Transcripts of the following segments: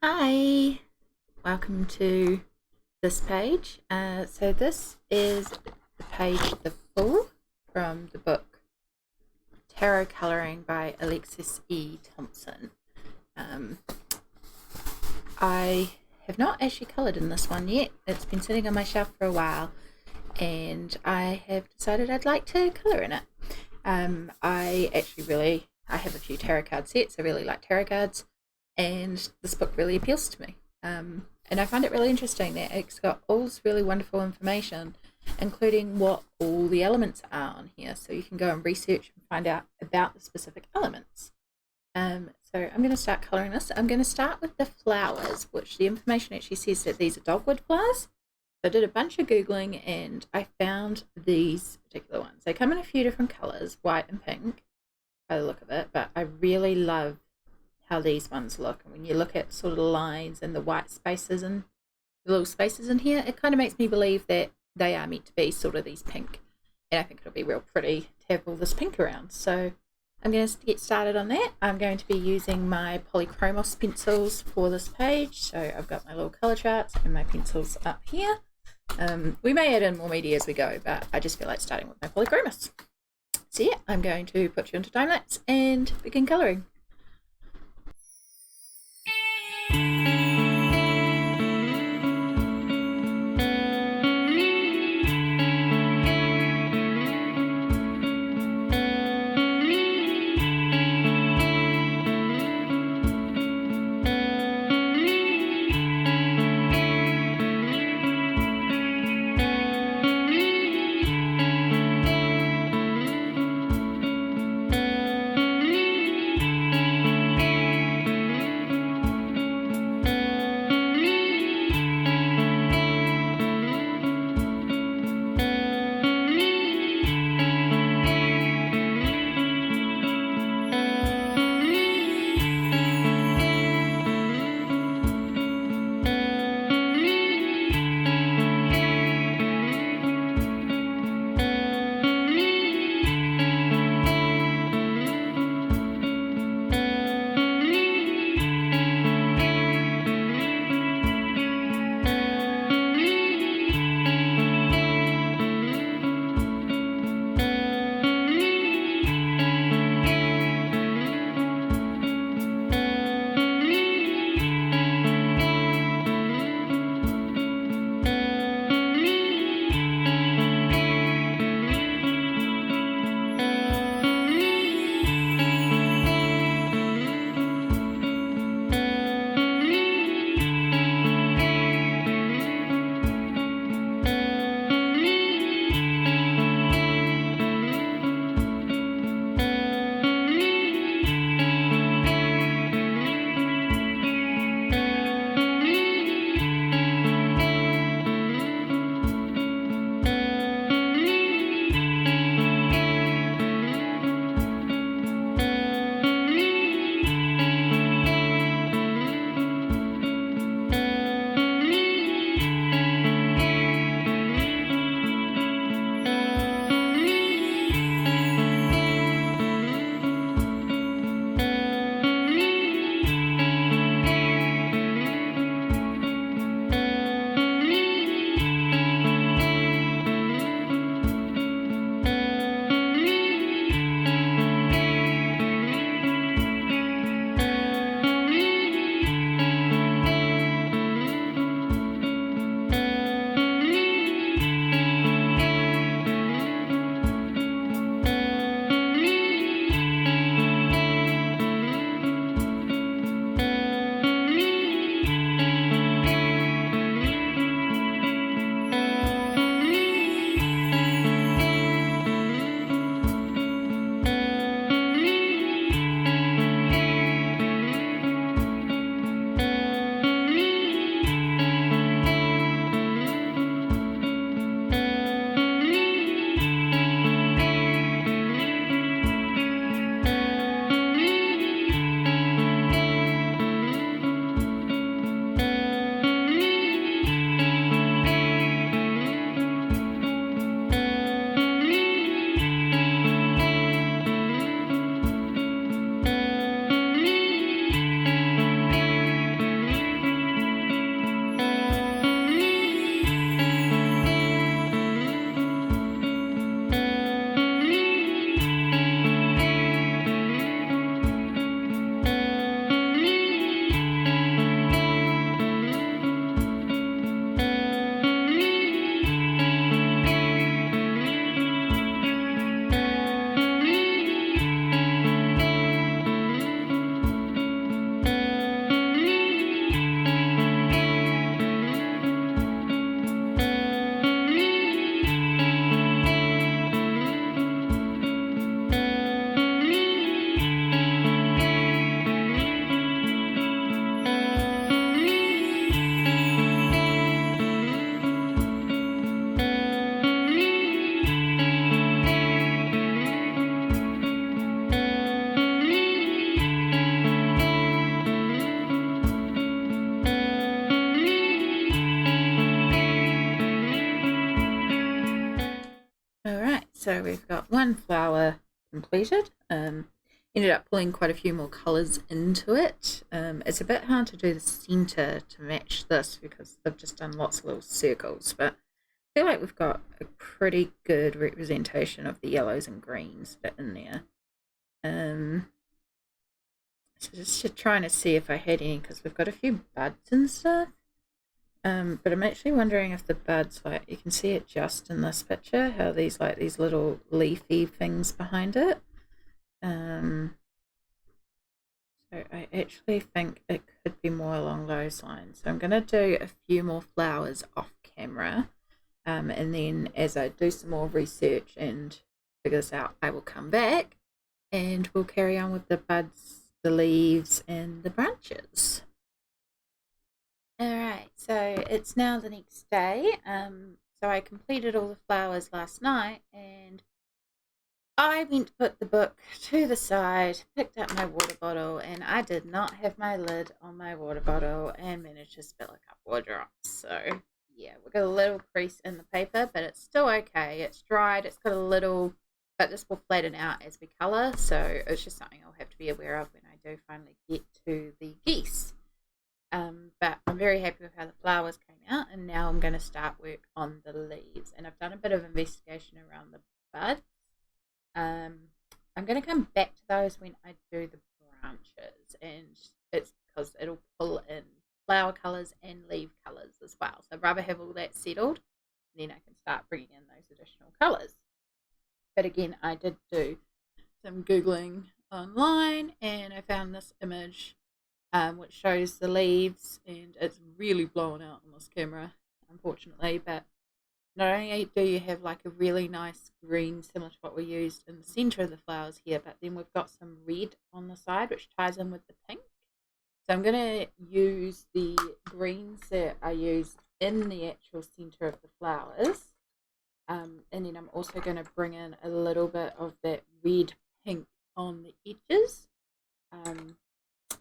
Hi, welcome to this page. So this is the page The Fool from the book Tarot Colouring by Alexis E. Thomson. I have not actually coloured in this one yet. It's been sitting on my shelf for a while and I have decided I'd like to colour in it. I have a few tarot card sets. I really like tarot cards, and this book really appeals to me. And I find it really interesting that it's got all this really wonderful information, including what all the elements are on here, so you can go and research and find out about the specific elements. So I'm going to start colouring this. I'm going to start with the flowers, which the information actually says that these are dogwood flowers. I did a bunch of Googling and I found these particular ones. They come in a few different colours, white and pink, by the look of it, but I really love how these ones look. And when you look at sort of the lines and the white spaces and the little spaces in here, it kind of makes me believe that they are meant to be sort of these pink. And I think it'll be real pretty to have all this pink around. So I'm going to get started on that. I'm going to be using my Polychromos pencils for this page. So I've got my little colour charts and my pencils up here. We may add in more media as we go, but I just feel like starting with my Polychromos. So yeah, I'm going to put you into time lapse and begin colouring. so we've got one flower completed. Ended up pulling quite a few more colours into it. It's a bit hard to do the centre to match this because they've just done lots of little circles, but I feel like we've got a pretty good representation of the yellows and greens that are in there. So just trying to see if I had any, because we've got a few buds and stuff. But I'm actually wondering if the buds, like, you can see it just in this picture, how these little leafy things behind it. So I actually think it could be more along those lines. So I'm going to do a few more flowers off camera. And then as I do some more research and figure this out, I will come back and we'll carry on with the buds, the leaves, and the branches. Alright, so it's now the next day. So I completed all the flowers last night and I went to put the book to the side, picked up my water bottle, and I did not have my lid on my water bottle and managed to spill a couple of drops. So yeah, we've got a little crease in the paper, but it's still okay. It's dried, it's got a little, but this will flatten out as we colour, so it's just something I'll have to be aware of when I do finally get to the geese. But I'm very happy with how the flowers came out, and now I'm going to start work on the leaves. And I've done a bit of investigation around the buds. I'm going to come back to those when I do the branches, and it's because it'll pull in flower colours and leaf colours as well. So I'd rather have all that settled, and then I can start bringing in those additional colours. But again, I did do some Googling online, and I found this image which shows the leaves, and it's really blown out on this camera, unfortunately, but not only do you have like a really nice green similar to what we used in the centre of the flowers here, but then we've got some red on the side which ties in with the pink. So I'm going to use the greens that I used in the actual centre of the flowers, and then I'm also going to bring in a little bit of that red pink on the edges.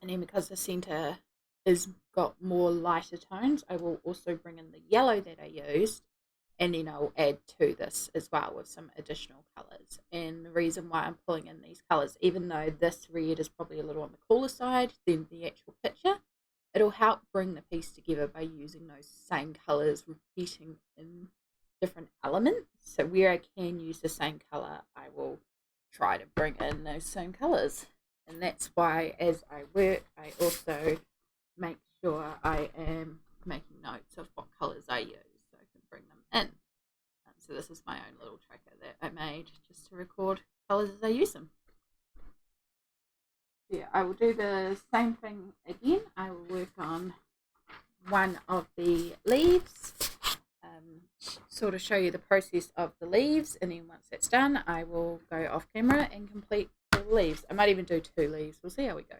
And then because the centre is got more lighter tones, I will also bring in the yellow that I used, and then I'll add to this as well with some additional colours. And the reason why I'm pulling in these colours, even though this red is probably a little on the cooler side than the actual picture, it'll help bring the piece together by using those same colours repeating in different elements. So where I can use the same colour, I will try to bring in those same colours. And that's why as I work, I also make sure I am making notes of what colours I use so I can bring them in. So this is my own little tracker that I made just to record colours as I use them. Yeah, I will do the same thing again. I will work on one of the leaves, sort of show you the process of the leaves, and then once that's done, I will go off camera and complete the leaves. I might even do 2 leaves. We'll see how we go.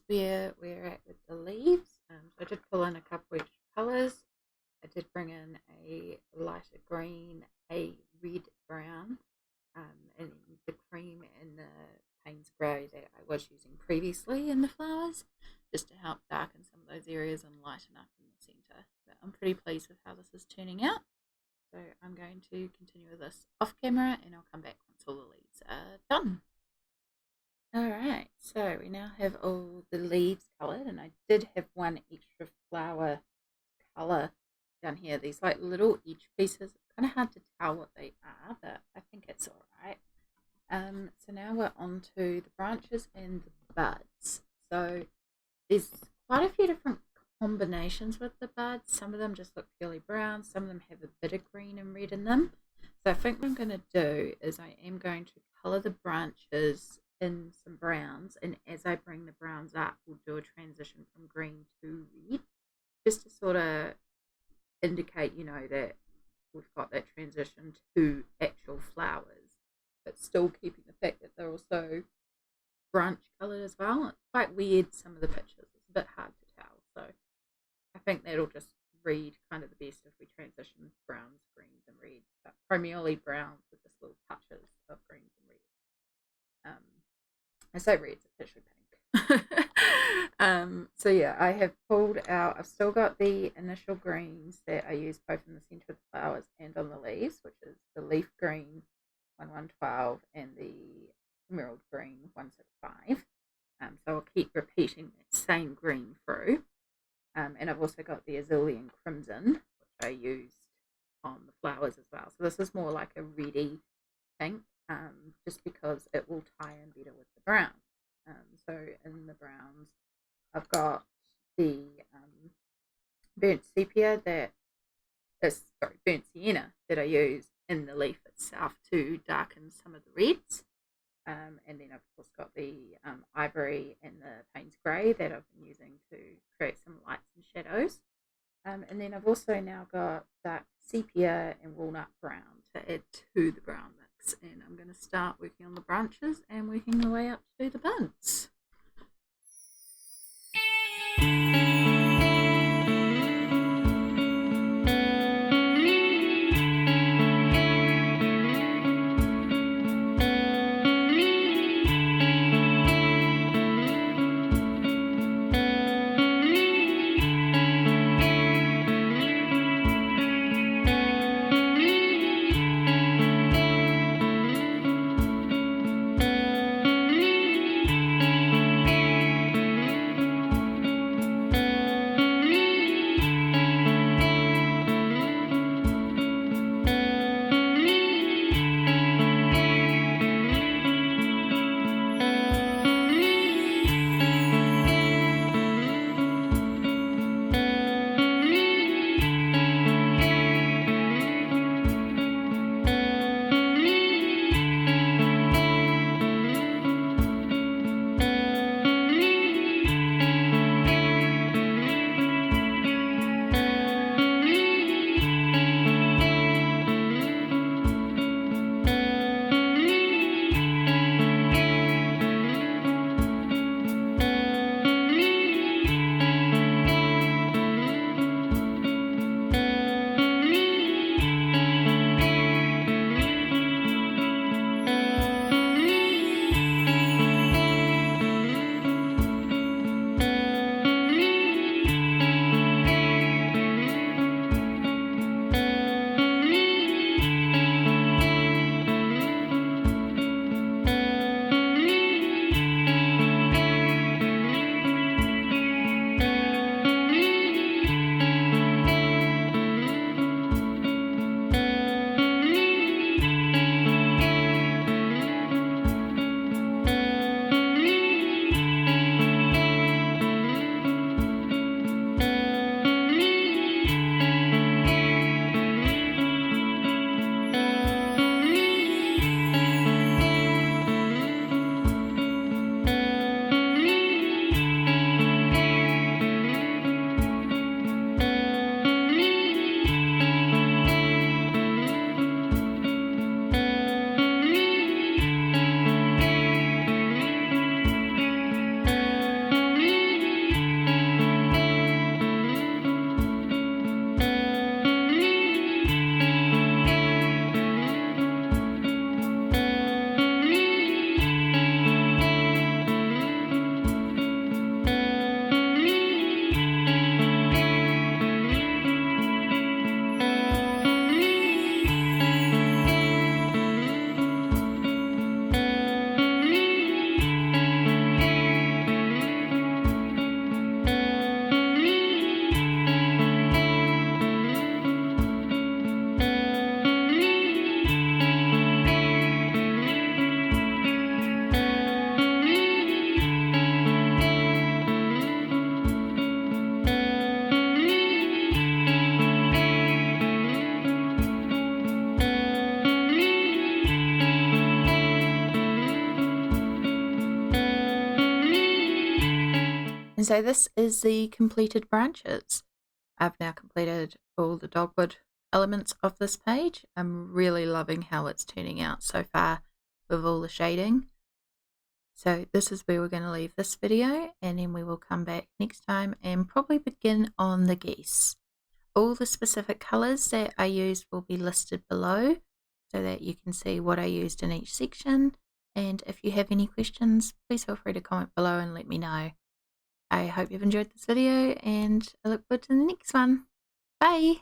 where we're at with the leaves. So I did pull in a couple extra colours. I did bring in a lighter green, a red brown, and the cream and the Payne's grey that I was using previously in the flowers, just to help darken some of those areas and lighten up in the centre. But I'm pretty pleased with how this is turning out. So I'm going to continue with this off camera, and I'll come back once all the leaves are done. Alright, so we now have all the leaves coloured, and I did have one extra flower colour down here. These like little edge pieces. It's kind of hard to tell what they are, but I think it's alright. So now we're on to the branches and the buds. So there's quite a few different combinations with the buds. Some of them just look purely brown, some of them have a bit of green and red in them. So I think what I'm going to do is I am going to colour the branches in some browns, and as I bring the browns up, we'll do a transition from green to red, just to sort of indicate, that we've got that transition to actual flowers, but still keeping the fact that they're also branch coloured as well. It's quite weird, some of the pictures, it's a bit hard to tell, so I think that'll just read kind of the best if we transition browns, greens and reds, but primarily browns with just little touches of greens and reds. I say reds, it's actually pink. So yeah, I have pulled out, I've still got the initial greens that I use both in the centre of the flowers and on the leaves, which is the leaf green 1112 and the emerald green 165. So I'll keep repeating that same green through. And I've also got the azulea crimson, which I used on the flowers as well. So this is more like a reddy pink, just because it will tie in better with the browns. So in the browns, I've got the burnt sepia burnt sienna that I use in the leaf itself to darken some of the reds. And then I've also got the ivory and the Payne's grey that I've been using to create some lights and shadows. And then I've also now got dark sepia and walnut brown to add to the brown mix. And I'm going to start working on the branches and working my way up to the buds. And so this is the completed branches. I've now completed all the dogwood elements of this page. I'm really loving how it's turning out so far with all the shading. So this is where we're going to leave this video, and then we will come back next time and probably begin on the geese. All the specific colours that I used will be listed below so that you can see what I used in each section. And if you have any questions, please feel free to comment below and let me know. I hope you've enjoyed this video, and I look forward to the next one. Bye!